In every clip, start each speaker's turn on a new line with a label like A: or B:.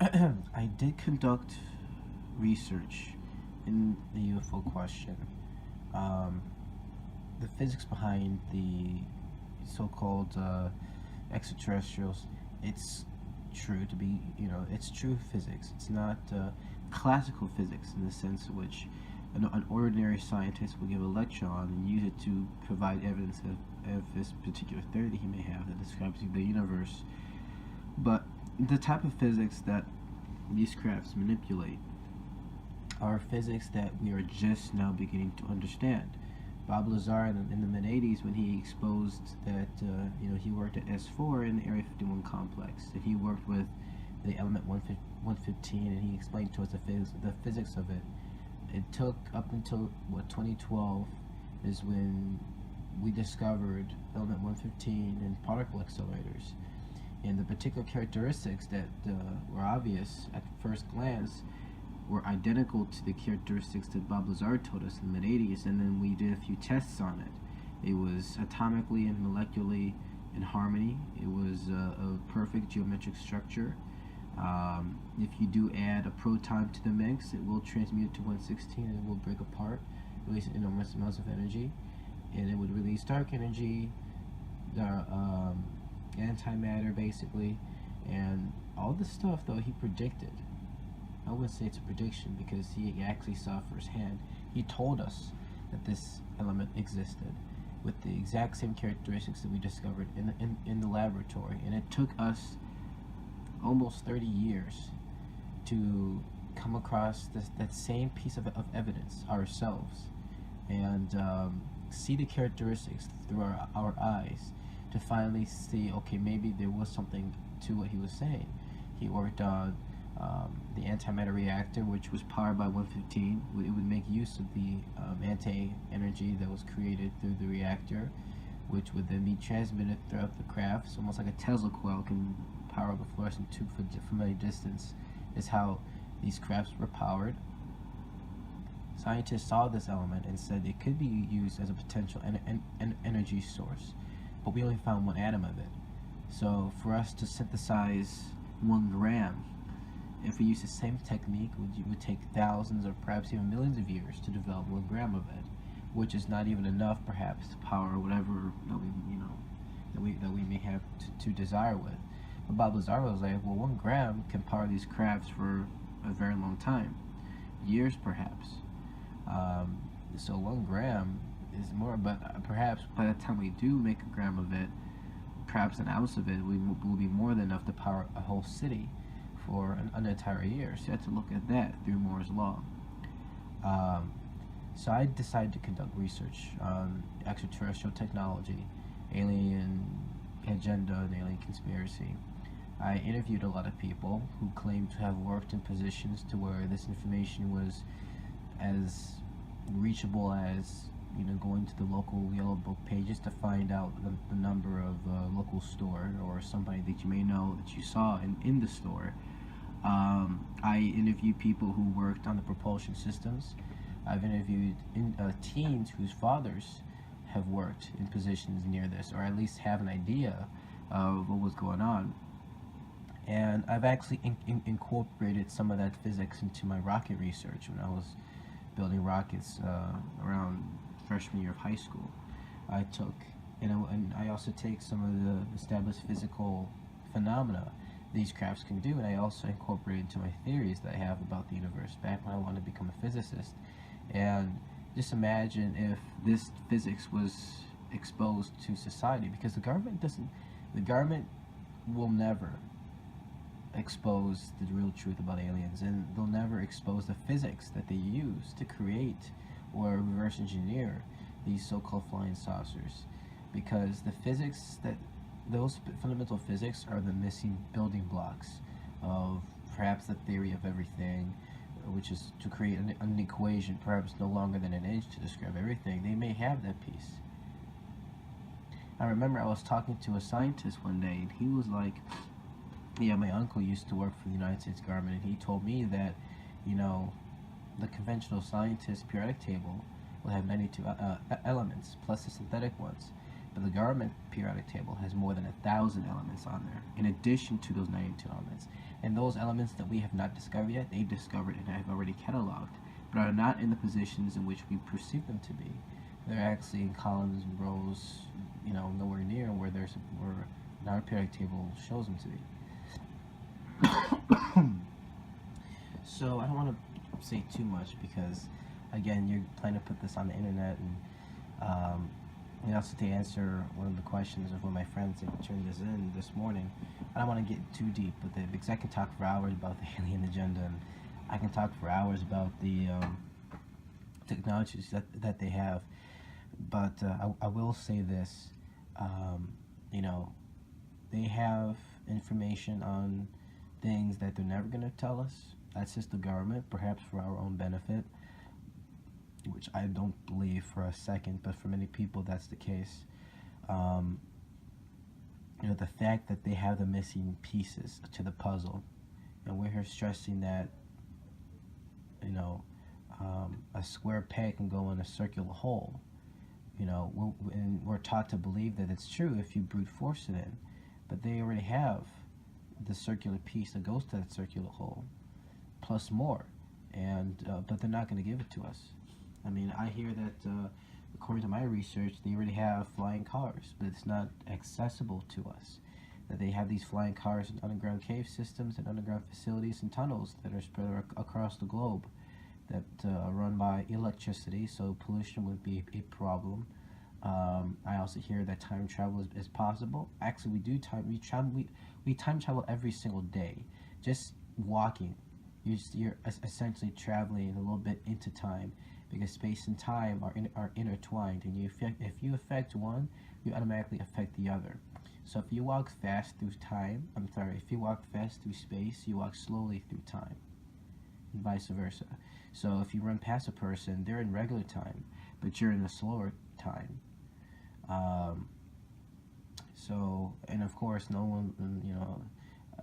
A: I did conduct research in the UFO question. Um, the physics behind the so-called extraterrestrials, it's true to be, it's true physics. It's not classical physics in the sense in which an ordinary scientist will give a lecture on and use it to provide evidence of this particular theory that he may have that describes the universe. But the type of physics that these crafts manipulate are physics that we are just now beginning to understand. Bob Lazar in the mid 80s, when he exposed that he worked at S4 in the Area 51 complex, that he worked with the element 115, and he explained to us the physics of it. It took up until 2012 is when we discovered element 115 and particle accelerators, and the particular characteristics that were obvious at first glance were identical to the characteristics that Bob Lazar told us in the mid-80s, and then we did a few tests on it. It was atomically and molecularly in harmony. It was a perfect geometric structure. If you do add a proton to the mix, it will transmute to 116 and it will break apart, release enormous amounts of energy, and it would release dark energy, antimatter basically, and all the stuff though he predicted. I wouldn't say it's a prediction because he actually saw firsthand. He told us that this element existed with the exact same characteristics that we discovered in the laboratory, and it took us almost 30 years to come across that same piece of evidence ourselves and see the characteristics through our eyes to finally see, okay, maybe there was something to what he was saying. He worked on the antimatter reactor, which was powered by 115. It would make use of the anti-energy that was created through the reactor, which would then be transmitted throughout the craft. It's almost like a Tesla coil can power up a fluorescent tube from any distance, is how these crafts were powered. Scientists saw this element and said it could be used as a potential energy source, but we only found one atom of it. So for us to synthesize 1 gram, if we use the same technique, it would take thousands or perhaps even millions of years to develop 1 gram of it, which is not even enough perhaps to power whatever that we may have to desire with. But Bob Lazar was like, well, 1 gram can power these crafts for a very long time, years perhaps. So 1 gram is more, but perhaps by the time we do make a gram of it, perhaps an ounce of it will be more than enough to power a whole city for an entire year. So you have to look at that through Moore's law. So I decided to conduct research on extraterrestrial technology, alien agenda, and alien conspiracy. I interviewed a lot of people who claimed to have worked in positions to where this information was as reachable as going to the local Yellow Book pages to find out the number of local store or somebody that you may know that you saw in the store. I interviewed people who worked on the propulsion systems. I've interviewed teens whose fathers have worked in positions near this, or at least have an idea of what was going on. And I've actually incorporated some of that physics into my rocket research when I was building rockets around freshman year of high school. I took, and I also take some of the established physical phenomena these crafts can do, and I also incorporate into my theories that I have about the universe back when I wanted to become a physicist. And just imagine if this physics was exposed to society, because the government will never expose the real truth about aliens, and they'll never expose the physics that they use to create or reverse engineer these so-called flying saucers, because the physics those fundamental physics are the missing building blocks of perhaps the theory of everything, which is to create an equation perhaps no longer than an inch to describe everything. They may have that piece. I remember I was talking to a scientist one day, and he was like, yeah, my uncle used to work for the United States government, and he told me that, the conventional scientist periodic table will have 92 elements, plus the synthetic ones. But the government periodic table has more than 1,000 elements on there, in addition to those 92 elements. And those elements that we have not discovered yet, they've discovered and have already cataloged, but are not in the positions in which we perceive them to be. They're actually in columns and rows, nowhere near where our periodic table shows them to be. So I don't want to say too much because, again, you're planning to put this on the internet, and also to answer one of the questions of one of my friends that turned this in this morning. I don't want to get too deep with it because I can talk for hours about the alien agenda, and I can talk for hours about the technologies that they have. But I will say this, they have information on things that they're never going to tell us. That's just the government, perhaps for our own benefit, which I don't believe for a second, but for many people that's the case. The fact that they have the missing pieces to the puzzle, and we're here stressing that, a square peg can go in a circular hole. We're taught to believe that it's true if you brute force it in, but they already have the circular piece that goes to that circular hole, plus more, but they're not going to give it to us. I mean, I hear that according to my research, they already have flying cars, but it's not accessible to us. That they have these flying cars in underground cave systems and underground facilities and tunnels that are spread across the globe, that are run by electricity, so pollution would be a problem. I also hear that time travel is possible. Actually, we time travel every single day. Just walking, you're essentially traveling a little bit into time, because space and time are intertwined, and if you affect one, you automatically affect the other. So if you walk fast through if you walk fast through space, you walk slowly through time, and vice versa. So if you run past a person, they're in regular time, but you're in a slower time. And of course, no one,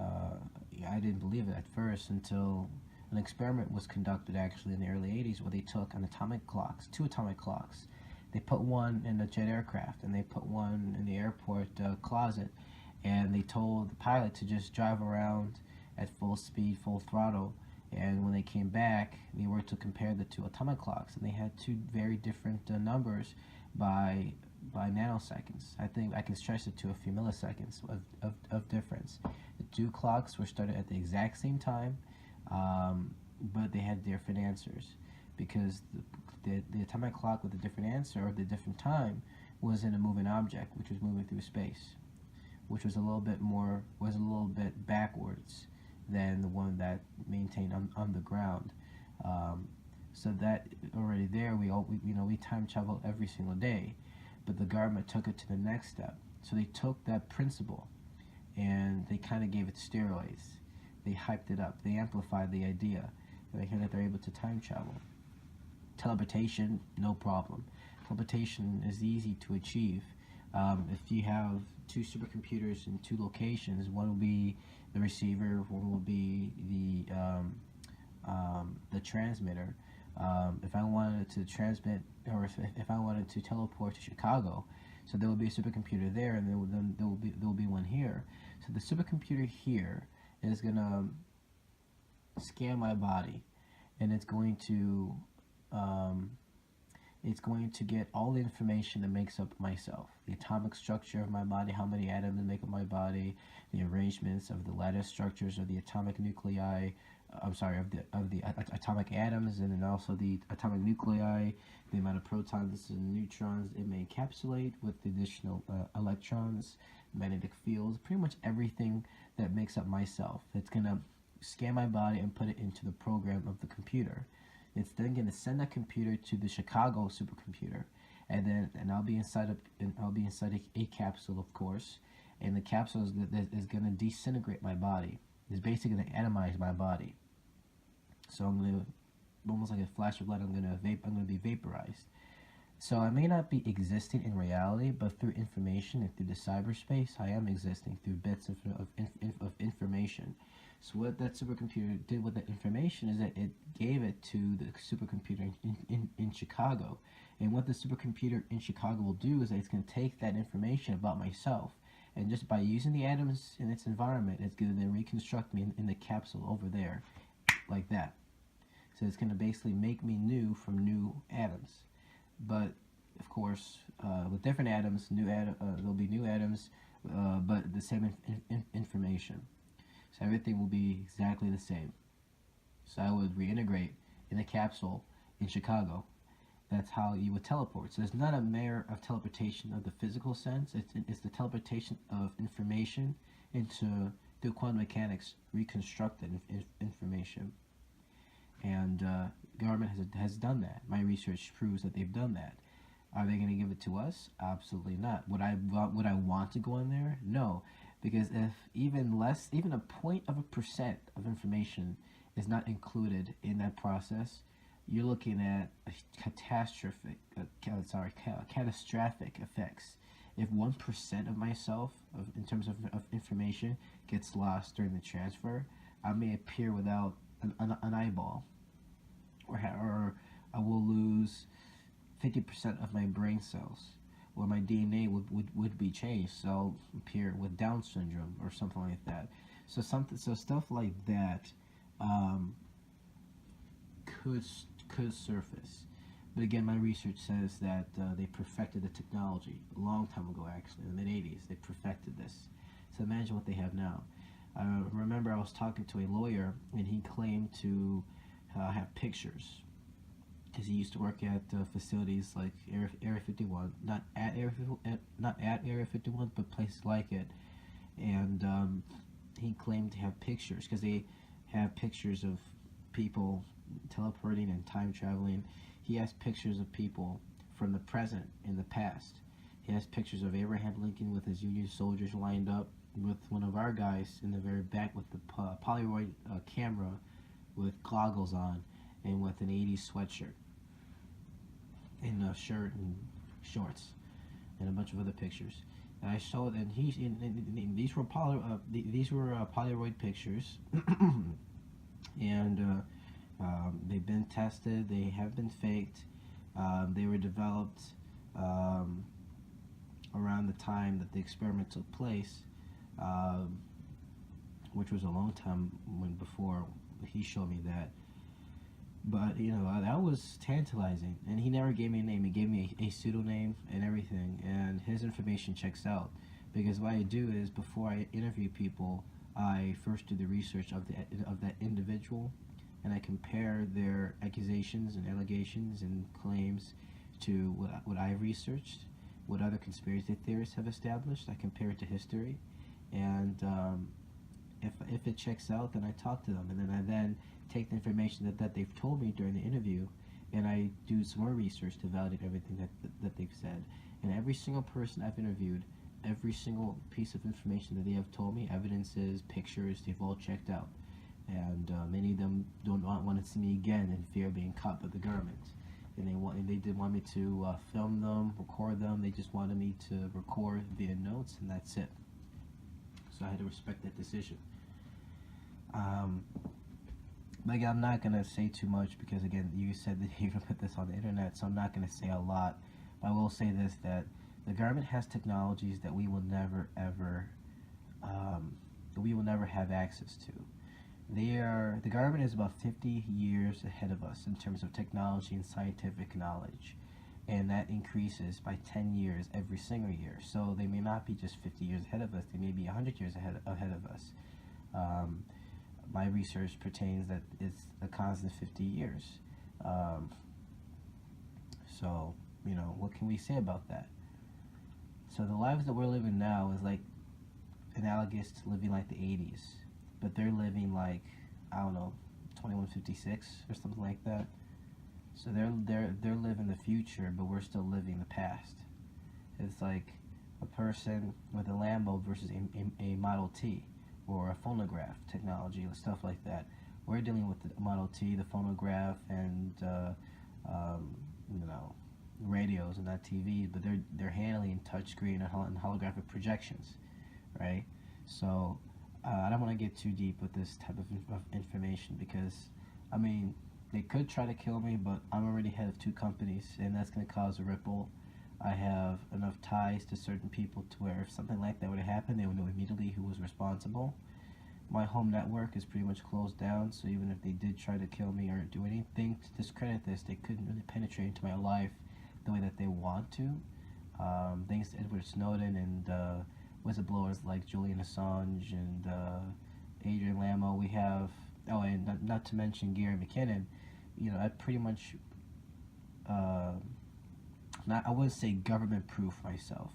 A: I didn't believe it at first until an experiment was conducted actually in the early 80s, where they took two atomic clocks. They put one in a jet aircraft, and they put one in the airport closet, and they told the pilot to just drive around at full speed, full throttle. And when they came back, they were to compare the two atomic clocks, and they had two very different numbers by nanoseconds. I think I can stretch it to a few milliseconds of difference. The two clocks were started at the exact same time, but they had different answers, because the atomic clock with the different answer, or the different time, was in a moving object, which was moving through space, which was a little bit backwards than the one that maintained on the ground. So that already there, we time travel every single day, but the government took it to the next step. So they took that principle and they kind of gave it steroids. They hyped it up. They amplified the idea. And they hear that they're able to time travel. Teleportation, no problem. Teleportation is easy to achieve. If you have two supercomputers in two locations, one will be the receiver, one will be the transmitter. If I wanted to transmit, or if I wanted to teleport to Chicago, so there will be a supercomputer there, and then there will be one here. So the supercomputer here is gonna scan my body, and it's going to get all the information that makes up myself, the atomic structure of my body, how many atoms make up my body, the arrangements of the lattice structures of the atomic nuclei, of the atomic atoms, and then also the atomic nuclei, the amount of protons and neutrons it may encapsulate with the additional electrons, magnetic fields, pretty much everything that makes up myself. It's gonna scan my body and put it into the program of the computer. It's then going to send that computer to the Chicago supercomputer, and I'll be inside a capsule, of course, and the capsule is going to disintegrate my body. It's basically going to atomize my body. So I'm going to, almost like a flash of light, I'm going to be vaporized. So I may not be existing in reality, but through information and through the cyberspace, I am existing through bits of information. So what that supercomputer did with that information is that it gave it to the supercomputer in Chicago. And what the supercomputer in Chicago will do is that it's going to take that information about myself, and just by using the atoms in its environment, it's going to then reconstruct me in the capsule over there, like that. So it's going to basically make me new from new atoms. But of course, with different atoms, there'll be new atoms, but the same information. So everything will be exactly the same. So I would reintegrate in a capsule in Chicago. That's how you would teleport. So it's not a matter of teleportation of the physical sense. It's the teleportation of information into, through quantum mechanics, reconstructed information. And government has done that. My research proves that they've done that. Are they going to give it to us? Absolutely not. Would I want to go in there? No, because if even a point of a percent of information is not included in that process, you're looking at catastrophic effects. If 1% of myself, in terms of information, gets lost during the transfer, I may appear without an eyeball, or I will lose 50% of my brain cells, or my DNA would be changed, so I'll appear with Down syndrome or something like that. So stuff like that could surface. But again, my research says that they perfected the technology a long time ago, actually, in the mid-'80s. They perfected this. So imagine what they have now. I remember I was talking to a lawyer, and he claimed to have pictures, because he used to work at facilities like Area 51, not at Area 51, but places like it. And he claimed to have pictures, because they have pictures of people teleporting and time traveling. He has pictures of people from the present and the past. He has pictures of Abraham Lincoln with his Union soldiers lined up, with one of our guys in the very back with the Polaroid camera with goggles on and with an 80s sweatshirt and a shirt and shorts, and a bunch of other pictures. And I showed, and these were Polaroid pictures, and they've been tested. They have been faked. They were developed around the time that the experiment took place, which was a long time before he showed me that. But that was tantalizing, and he never gave me a name. He gave me a pseudonym and everything, and his information checks out, because what I do is, before I interview people, I first do the research of that individual, and I compare their accusations and allegations and claims to what I've researched, what other conspiracy theorists have established. I compare it to history, and if it checks out, then I talk to them, and then I take the information that they've told me during the interview, and I do some more research to validate everything that they've said. And every single person I've interviewed, every single piece of information that they have told me, evidences, pictures, they've all checked out. And many of them don't want to see me again in fear of being caught by the government. And they didn't want me to film them, record them. They just wanted me to record via notes, and that's it. So I had to respect that decision. But again, I'm not gonna say too much, because again, you said that you're gonna put this on the internet, so I'm not gonna say a lot. But I will say this: that the government has technologies that we will never ever have access to. The government is about 50 years ahead of us in terms of technology and scientific knowledge, and that increases by 10 years every single year. So they may not be just 50 years ahead of us; they may be 100 years ahead of us. My research pertains that it's a constant 50 years. So what can we say about that? So the lives that we're living now is like analogous to living like the 80s, but they're living like, I don't know, 2156 or something like that. So they're living the future, but we're still living the past. It's like a person with a Lambo versus a Model T, or a phonograph technology and stuff like that. We're dealing with the Model T, the phonograph, and radios and not TV, but they're handling touchscreen and holographic projections, right? So I don't want to get too deep with this type of information because, I mean, they could try to kill me, but I'm already head of two companies, and that's going to cause a ripple. I have enough ties to certain people to where if something like that were to happen, they would know immediately who was responsible. My home network is pretty much closed down, so even if they did try to kill me or do anything to discredit this, they couldn't really penetrate into my life the way that they want to. Thanks to Edward Snowden and whistleblowers like Julian Assange and Adrian Lamo, we have, oh, and not to mention Gary McKinnon, you know, I pretty much, I wouldn't say government-proof myself,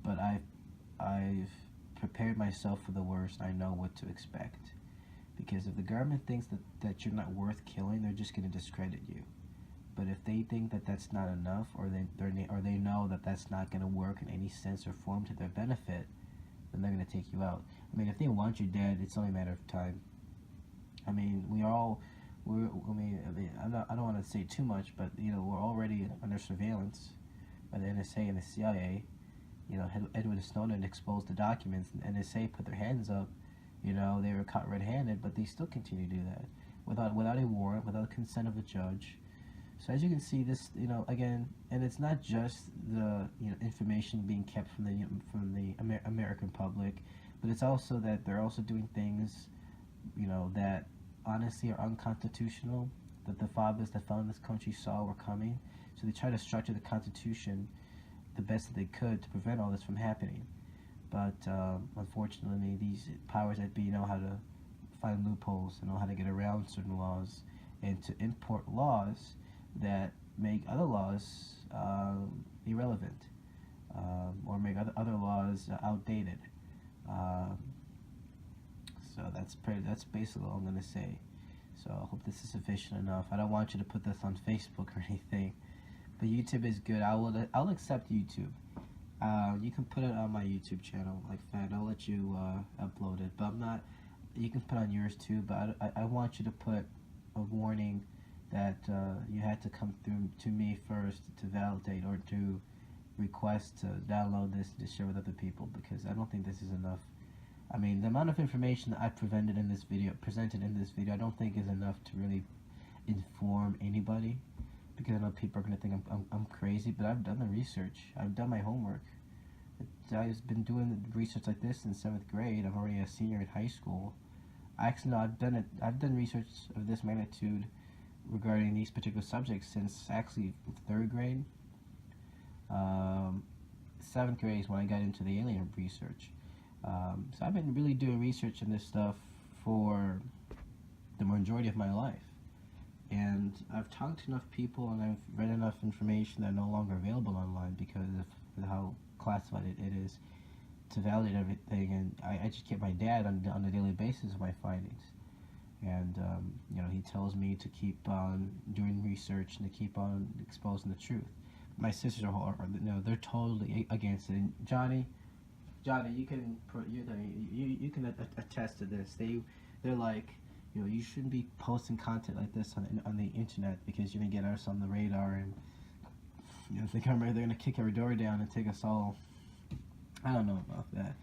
A: but I've prepared myself for the worst. I know what to expect. Because if the government thinks that you're not worth killing, they're just going to discredit you. But if they think that that's not enough, or they know that that's not going to work in any sense or form to their benefit, then they're going to take you out. I mean, if they want you dead, it's only a matter of time. I mean, I don't want to say too much, but you know, we're already under surveillance by the NSA and the CIA. You know, Edward Snowden exposed the documents, and NSA put their hands up. You know, they were caught red-handed, but they still continue to do that without a warrant, without the consent of a judge. So as you can see, this, you know, again, and it's not just the, you know, information being kept from the American public, but it's also that they're also doing things, you know, that honestly are unconstitutional, that the fathers that founded this country saw were coming. So they try to structure the Constitution the best that they could to prevent all this from happening. But unfortunately, these powers that be know how to find loopholes and know how to get around certain laws and to import laws that make other laws irrelevant or make other laws outdated. So that's basically all I'm going to say. So I hope this is sufficient enough. I don't want you to put this on Facebook or anything, but YouTube is good. I'll accept YouTube. You can put it on my YouTube channel like that. I'll let you upload it, but I'm not. You can put on yours too, but I want you to put a warning that you had to come through to me first to validate or to request to download this to share with other people, because I don't think this is enough. I mean, the amount of information that I presented in this video, I don't think is enough to really inform anybody, because I know people are going to think I'm crazy, but I've done the research. I've done my homework. I've been doing research like this since 7th grade. I'm already a senior in high school. Actually, no, I've done research of this magnitude regarding these particular subjects since actually 3rd grade. 7th grade is when I got into the alien research. So I've been really doing research in this stuff for the majority of my life. And I've talked to enough people and I've read enough information that are no longer available online because of how classified it is to validate everything. And I educate my dad on a daily basis of my findings. And, you know, he tells me to keep on doing research and to keep on exposing the truth. My sisters are you know, they're totally against it. And Johnny, you can attest to this. They're like, you know, you shouldn't be posting content like this on the internet because you're gonna get us on the radar, and you know, if they come right, they're gonna kick our door down and take us all. I don't know about that.